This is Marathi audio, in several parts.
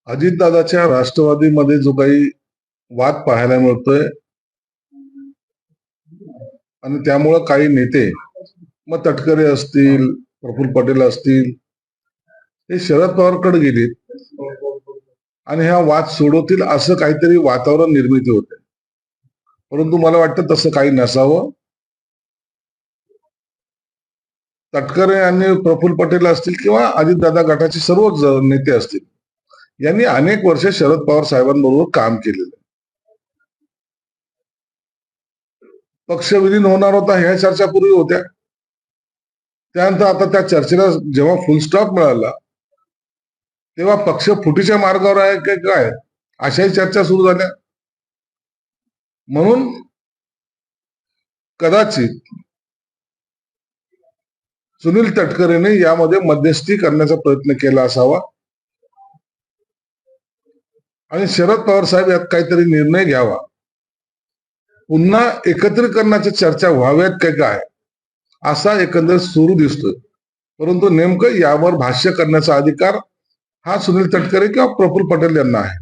अजितदादाच्या राष्ट्रवादीमध्ये जो काही वाद पाहायला मिळतोय आणि त्यामुळं काही नेते मग तटकरे असतील, प्रफुल्ल पटेल असतील, हे शरद पवारकडे गेलेत आणि हा वाद सोडवतील असं काहीतरी वातावरण निर्मिती होते. परंतु मला वाटतं तसं काही नसावं. तटकरे आणि प्रफुल्ल पटेल असतील किंवा अजितदादा गटाचे सर्वच नेते असतील, यांनी अनेक वर्ष शरद पवार साहेबांबरोबर काम केलेलं. पक्ष विलीन होणार होता ह्या चर्चा पूर्वी होत्या. त्यानंतर आता त्या चर्चेला जेव्हा फुल स्टॉप मिळाला, तेव्हा पक्ष फुटीच्या मार्गावर आहे की काय अशाही चर्चा सुरू झाल्या. म्हणून कदाचित सुनील तटकरेने यामध्ये मध्यस्थी करण्याचा प्रयत्न केला असावा आणि शरद पवार साहेब यात काहीतरी निर्णय घ्यावा. पुन्हा एकत्रीकरणाच्या चर्चा व्हाव्यात की काय असा एकंदर सुरू दिसतोय. परंतु नेमकं यावर भाष्य करण्याचा अधिकार हा सुनील तटकरे किंवा प्रफुल्ल पटेल यांना आहे.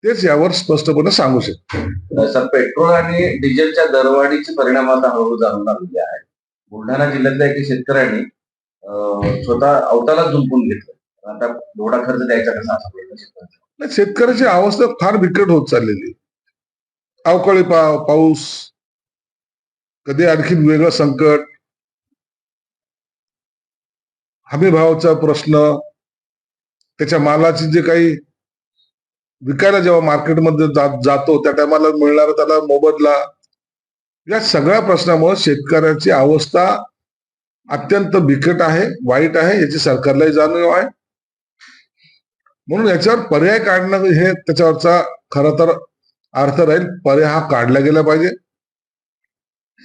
तेच यावर स्पष्टपणे सांगू शकतो. सर, पेट्रोल आणि डिझेलच्या दरवाढीचे परिणाम आता हळूहळू जाणून आलेले आहेत. बुलढाणा जिल्ह्यातल्या एका शेतकऱ्यांनी स्वतः अवताला झुंपून घेतलं. आता एवढा खर्च द्यायचा कसा असा प्रश्न शेतकऱ्यांचा. शेतकऱ्याची अवस्था फार बिकट होत चाललेली. अवकाळी पाऊस, कधी आणखी वेगळं संकट, हमी भावाचा प्रश्न, त्याच्या मालाची जे काही विकायला जेव्हा मार्केटमध्ये जातो त्या टायमाला मिळणारा त्याला मोबदला, या सगळ्या प्रश्नामुळे शेतकऱ्याची अवस्था अत्यंत बिकट आहे, वाईट आहे, याची सरकारलाही जाणीव आहे. म्हणून याच्यावर पर्याय काढणं हे त्याच्यावरचा खरं तर अर्थ राहील. पर्याय हा काढला गेला पाहिजे.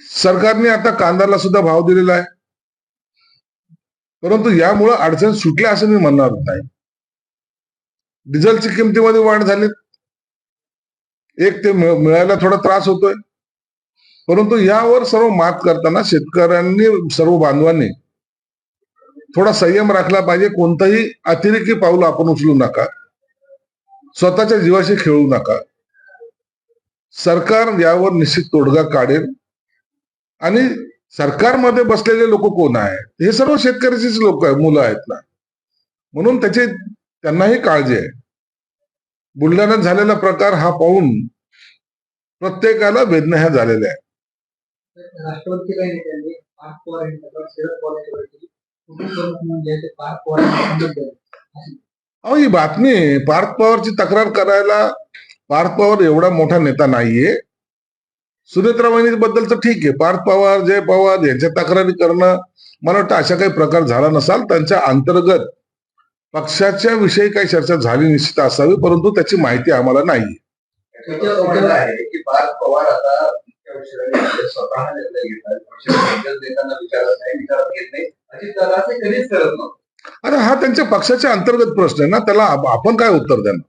सरकारने आता कांद्याला सुद्धा भाव दिलेला आहे, परंतु यामुळे अडचण सुटल्या असं मी म्हणणार नाही. डिझेलची किमतीमध्ये वाढ झाली, एक ते मिळायला थोडा त्रास होतोय, परंतु यावर सर्व मात करताना शेतकऱ्यांनी, सर्व बांधवांनी थोडा संयम राखला पाहिजे. कोणतंही अतिरेकी पाऊल आपण उचलू नका, स्वतःच्या जीवाशी खेळू नका. सरकार यावर निश्चित तोडगा काढेल आणि सरकारमध्ये बसलेले लोक कोण आहेत, हे सर्व शेतकऱ्याचीच लोक आहेत, मुलं आहेत ना, म्हणून त्यांनाही काळजी आहे. बुलढाण्यात झालेला प्रकार हा पाहून प्रत्येकाला वेदना ह्या झालेल्या आहेत. ही बातमी पार्थ पवारची तक्रार करायला, पार्थ पवार एवढा मोठा नेता नाहीये. सुनेत्रा वहिनी बद्दल तर ठीक आहे, पार्थ पवार, जय पवार यांच्या तक्रारी करणं, मला वाटतं अशा काही प्रकार झाला नसाल. त्यांच्या अंतर्गत पक्षाच्या विषयी काही चर्चा झाली निश्चित असावी, परंतु त्याची माहिती आम्हाला नाही. पार्थ पवार आता स्वतः निर्णय घेतात, विचारात घेत नाही, कधीच करत नव्हतं. अरे हा त्यांच्या पक्षाच्या अंतर्गत प्रश्न आहे ना, त्याला आपण काय उत्तर देणार.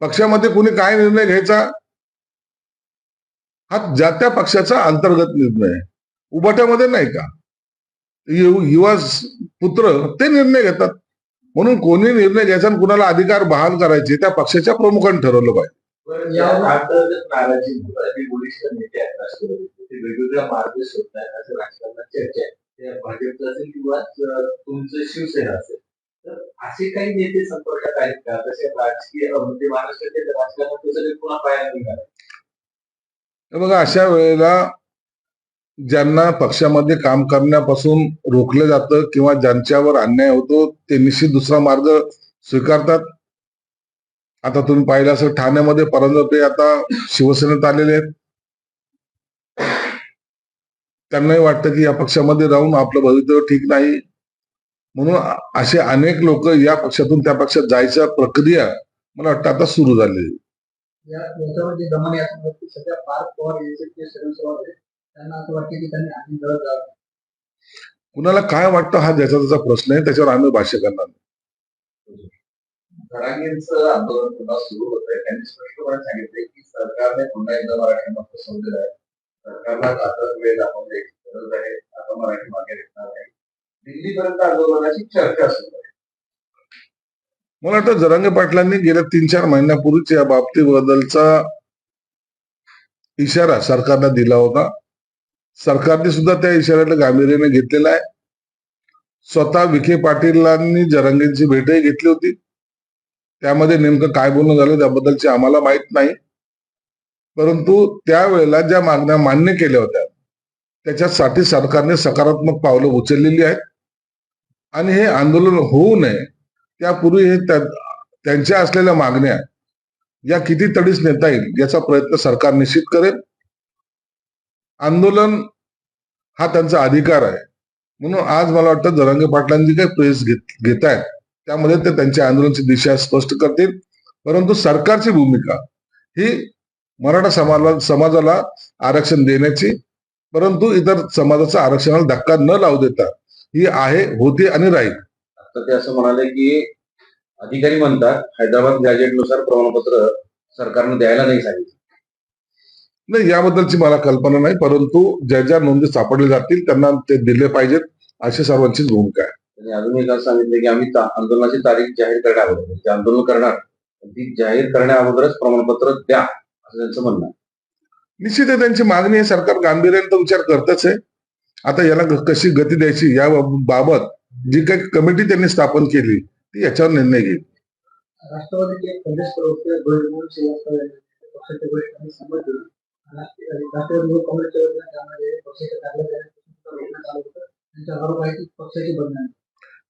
पक्षामध्ये कुणी काय निर्णय घ्यायचा हा ज्या त्या पक्षाचा अंतर्गत निर्णय आहे. उभाट्यामध्ये नाही का युवा पुत्र ते निर्णय घेतात. म्हणून कोणी निर्णय घ्यायचा आणि कुणाला अधिकार बहाल करायचे त्या पक्षाच्या प्रमुखांनी ठरवलं पाहिजे. वेगवेगळ्या मार्ग शोधतात असं राजकारणात चर्चा आहे. भाजपचं असेल किंवा तुमचं शिवसेना असेल, तर असे काही नेते संपर्कात आहेत का? तसे राजकीय महाराष्ट्राच्या राजकारणात सगळे पुन्हा पाहायला मिळाले. बघा, अशा वेळेला ज्यांना पक्षामध्ये काम करण्यापासून रोखलं जातं किंवा ज्यांच्यावर अन्याय होतो ते निश्चित दुसरा मार्ग स्वीकारतात. आता तुम्ही पाहिलं असेल ठाण्यामध्ये परंजपे आता शिवसेनेत आलेले आहेत. त्यांनाही वाटतं की या पक्षामध्ये राहून आपलं भवितव्य ठीक नाही, म्हणून असे अनेक लोक या पक्षातून त्या पक्षात जायच्या प्रक्रिया मला वाटतं आता सुरू झालेली. कुणाला काय वाटतं हा ज्याचा त्याचा प्रश्न आहे, त्याच्यावर आम्ही भाष्य करणार नाही. जरांगेंचं आंदोलन पुन्हा सुरू होत आहे. त्यांनी स्पष्टपणे सांगितले की सरकारने पुन्हा एकदा मराठ्यांना फसवलेलं आहे. सरकारला आता वेळ दाखवण्याची गरज आहे. आता मराठी मागे घेतणार नाही. दिल्लीपर्यंत आंदोलनाची चर्चा सुरू आहे. मला वाटतं जरांगे पाटलांनी गेल्या 3-4 महिन्यापूर्वीच या बाबतीबद्दलचा इशारा सरकारला दिला होता. सरकारने सुद्धा त्या इशाऱ्याला गांभीर्याने घेतलेला आहे. स्वतः विखे पाटीलांनी जरांगेंची भेटही घेतली होती. त्यामध्ये नेमकं काय बोलणं झालं त्याबद्दलचे आम्हाला माहित नाही. परंतु त्यावेळेला ज्या मागण्या मान्य केल्या होत्या त्याच्यासाठी सरकारने सकारात्मक पावलं उचललेली आहेत आणि हे आंदोलन होऊ नये त्यापूर्वी हे त्यांच्या असलेल्या मागण्या या किती तडीस नेता येईल याचा प्रयत्न सरकार निश्चित करेल. आंदोलन हा त्यांचा अधिकार आहे. म्हणून आज मला वाटतं जरांगे पाटलांची काही प्रेस घेत आहेत त्यामध्ये ते त्यांच्या आंदोलनाची दिशा स्पष्ट करतील. परंतु सरकारची भूमिका ही मराठा समाजाला आरक्षण देण्याची, परंतु इतर समाजाच्या आरक्षणाला धक्का न लावू देता ही आहे, होती आणि राहील. तर ते असं म्हणाले की अधिकारी म्हणतात हैदराबाद गॅजेटनुसार प्रमाणपत्र सरकारने द्यायला नाही सांगितलं. नाही, याबद्दलची मला कल्पना नाही, परंतु ज्या ज्या नोंदी सापडले जातील त्यांना ते दिले पाहिजेत अशी सर्वांचीच भूमिका आहे. त्यांनी अजून एक असं सांगितलं की आम्ही आंदोलनाची तारीख जाहीर करण्या अगोदर जे आंदोलन करणार ती जाहीर करण्या अगोदरच प्रमाणपत्र द्या असं त्यांचं म्हणणं आहे. निश्चित आहे त्यांची मागणी आहे. सरकार गांभीर्याने तो विचार करतच आहे. आता याला कशी गती द्यायची या बाबत जी काही कमिटी त्यांनी स्थापन केली ती याच्यावर निर्णय घेईल. राष्ट्रवादीचे काँग्रेस प्रवक्ते बळीराम श्रीवास्तव यांनी पक्षाच्या वरिष्ठांनी समजलं राष्ट्रवादी व काँग्रेसच्या वतीने त्यामध्ये पक्षाच्या कार्यकर्त्यांना चालू होतं. त्यांचा आरोप आहे की पक्षाची बदनामी.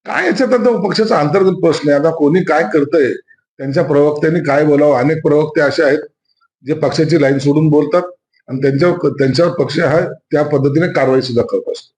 काय याच्यात आता पक्षाचा अंतर्गत प्रश्न आहे. आता कोणी काय करतंय, त्यांच्या प्रवक्त्यांनी काय बोलावं. अनेक प्रवक्ते असे आहेत जे पक्षाची लाईन सोडून बोलतात आणि त्यांच्यावर पक्ष हा त्या पद्धतीने कारवाई सुद्धा करत असतो.